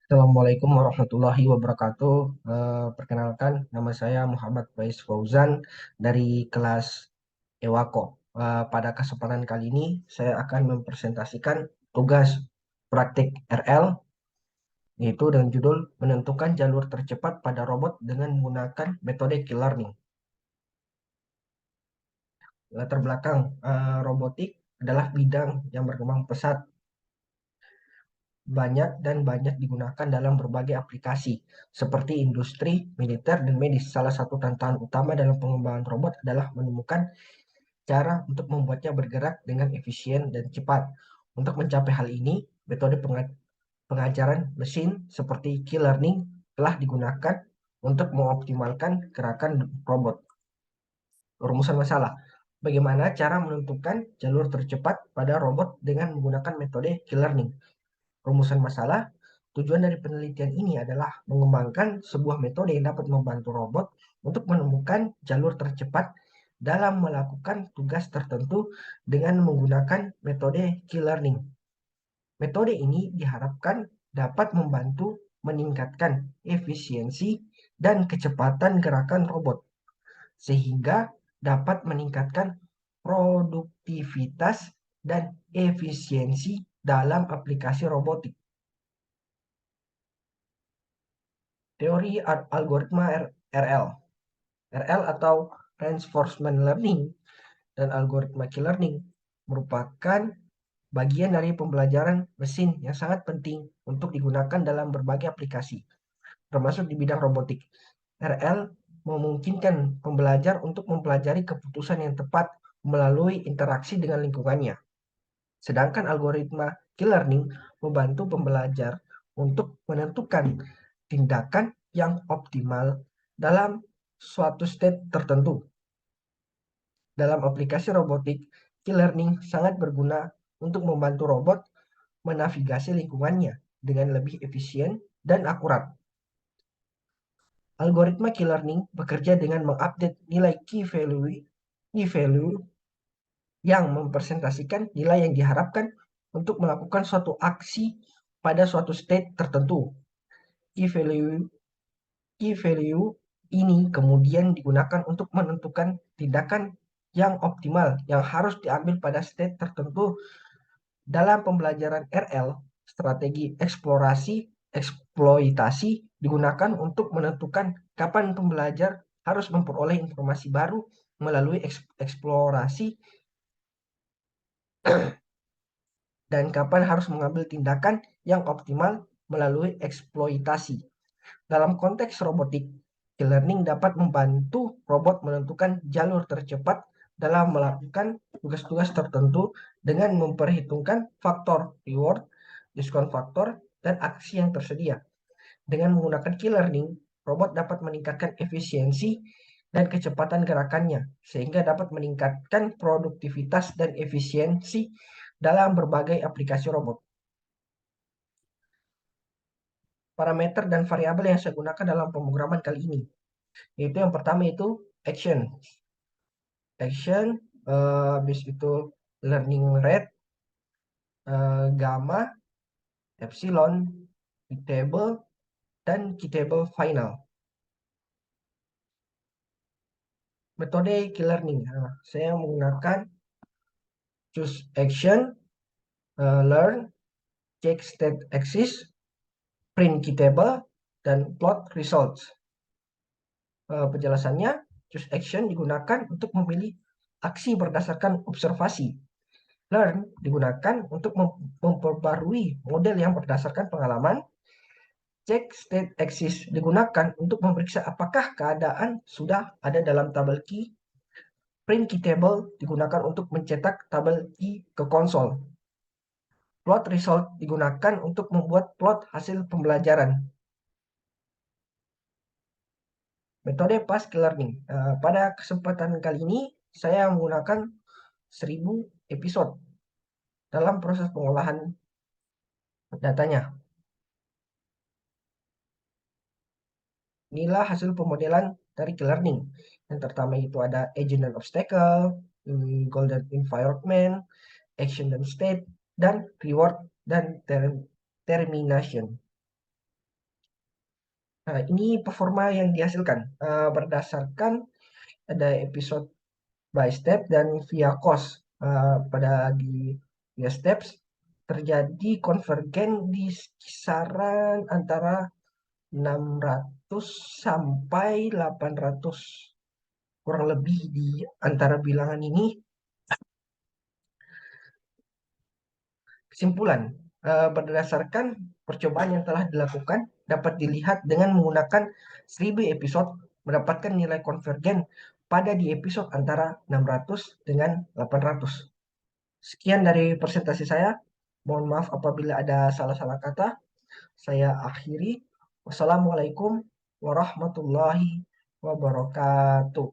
Assalamualaikum warahmatullahi wabarakatuh. Perkenalkan, nama saya Muhammad Faiz Fauzan dari kelas Ewako. Pada kesempatan kali ini, saya akan mempresentasikan tugas praktik RL, yaitu dengan judul menentukan jalur tercepat pada robot dengan menggunakan metode Q-learning. Latar belakang robotik adalah bidang yang berkembang pesat banyak digunakan dalam berbagai aplikasi seperti industri, militer, dan medis. Salah satu tantangan utama dalam pengembangan robot adalah menemukan cara untuk membuatnya bergerak dengan efisien dan cepat. Untuk mencapai hal ini, metode pengajaran mesin seperti Q-learning telah digunakan untuk mengoptimalkan gerakan robot. Rumusan masalah. Bagaimana cara menentukan jalur tercepat pada robot dengan menggunakan metode Q-learning? Rumusan masalah, tujuan dari penelitian ini adalah mengembangkan sebuah metode yang dapat membantu robot untuk menemukan jalur tercepat dalam melakukan tugas tertentu dengan menggunakan metode Q-learning. Metode ini diharapkan dapat membantu meningkatkan efisiensi dan kecepatan gerakan robot, sehingga dapat meningkatkan produktivitas dan efisiensi dalam aplikasi robotik. Teori algoritma RL. RL atau Reinforcement Learning dan algoritma Q-learning merupakan bagian dari pembelajaran mesin yang sangat penting untuk digunakan dalam berbagai aplikasi, termasuk di bidang robotik. RL memungkinkan pembelajar untuk mempelajari keputusan yang tepat melalui interaksi dengan lingkungannya. Sedangkan algoritma Q-learning membantu pembelajar untuk menentukan tindakan yang optimal dalam suatu state tertentu. Dalam aplikasi robotik, Q-learning sangat berguna untuk membantu robot menavigasi lingkungannya dengan lebih efisien dan akurat. Algoritma Q-learning bekerja dengan mengupdate nilai key value yang mempresentasikan nilai yang diharapkan untuk melakukan suatu aksi pada suatu state tertentu. Key value Key value ini kemudian digunakan untuk menentukan tindakan yang optimal yang harus diambil pada state tertentu. Dalam pembelajaran RL, strategi eksplorasi eksploitasi digunakan untuk menentukan kapan pembelajar harus memperoleh informasi baru melalui eksplorasi dan kapan harus mengambil tindakan yang optimal melalui eksploitasi. Dalam konteks robotik, Q-learning dapat membantu robot menentukan jalur tercepat dalam melakukan tugas-tugas tertentu dengan memperhitungkan faktor reward, diskon faktor, dan aksi yang tersedia. Dengan menggunakan Q-learning, robot dapat meningkatkan efisiensi dan kecepatan gerakannya, sehingga dapat meningkatkan produktivitas dan efisiensi dalam berbagai aplikasi robot. Parameter dan variabel yang saya gunakan dalam pemrograman kali ini, yaitu yang pertama itu action, habis itu learning rate, gamma, epsilon, table, dan table final. Metode Q-learning, saya menggunakan choose action, learn, check state axis, print table, dan plot results. Penjelasannya, choose action digunakan untuk memilih aksi berdasarkan observasi. Learn digunakan untuk memperbarui model yang berdasarkan pengalaman. Check state axis digunakan untuk memeriksa apakah keadaan sudah ada dalam tabel key. Print key table digunakan untuk mencetak tabel key ke konsol. Plot result digunakan untuk membuat plot hasil pembelajaran. Metode Fast Learning. Pada kesempatan kali ini, saya menggunakan 1000 episode dalam proses pengolahan datanya. Inilah hasil pemodelan dari Q-learning. Yang pertama itu ada agent dan obstacle, golden environment, action dan state, dan reward dan termination. Nah, ini performa yang dihasilkan berdasarkan ada episode by step dan via cost. Pada di via steps terjadi konvergen di kisaran antara 600 sampai 800, kurang lebih di antara bilangan ini. Kesimpulan, berdasarkan percobaan yang telah dilakukan, dapat dilihat dengan menggunakan 1000 episode mendapatkan nilai konvergen pada di episode antara 600 dengan 800. Sekian dari presentasi saya. Mohon maaf apabila ada salah-salah kata. Saya akhiri. Wassalamualaikum warahmatullahi wabarakatuh.